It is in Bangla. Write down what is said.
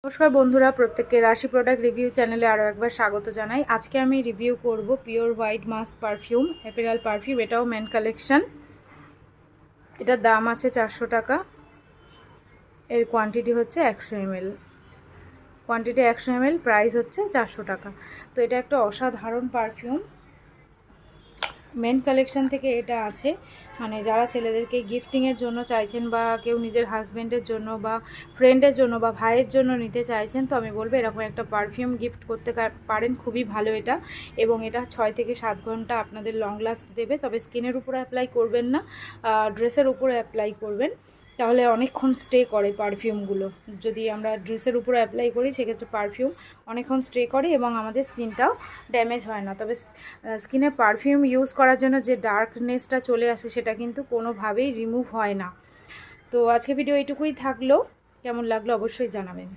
নমস্কার বন্ধুরা, প্রত্যেককে রাশি প্রোডাক্ট রিভিউ চ্যানেলে আরও একবার স্বাগত জানাই। আজকে আমি রিভিউ করব pure white mask perfume, apparel perfume. এটাও মেন কালেকশন। এটার দাম আছে 400 টাকা। এর কোয়ান্টিটি হচ্ছে 100 ml। কোয়ান্টিটি 100 ml, প্রাইস হচ্ছে 400 টাকা। তো এটা একটা অসাধারণ পারফিউম। মেন কালেকশন থেকে এটা আছে, মানে যারা ছেলেদেরকে গিফটিংয়ের জন্য চাইছেন বা কেউ নিজের হাজব্যান্ডের জন্য বা ফ্রেন্ডের জন্য বা ভাইয়ের জন্য নিতে চাইছেন, তো আমি বলবো এরকম একটা পারফিউম গিফট করতে পারেন। খুবই ভালো এটা, এবং এটা 6 থেকে 7 ঘন্টা আপনাদের লং লাস্ট দেবে। তবে স্কিনের উপরে অ্যাপ্লাই করবেন না, ড্রেসের উপরে অ্যাপ্লাই করবেন, তাহলে অনেকক্ষণ স্টে করে পারফিউমগুলো। যদি আমরা ড্রেসের উপরে অ্যাপ্লাই করি সেক্ষেত্রে পারফিউম অনেকক্ষণ স্টে করে এবং আমাদের স্কিনটাও ড্যামেজ হয় না। তবে স্কিনে পারফিউম ইউজ করার জন্য যে ডার্কনেসটা চলে আসে সেটা কিন্তু কোনোভাবেই রিমুভ হয় না। তো আজকে ভিডিও এইটুকুই থাকলো। কেমন লাগলো অবশ্যই জানাবেন।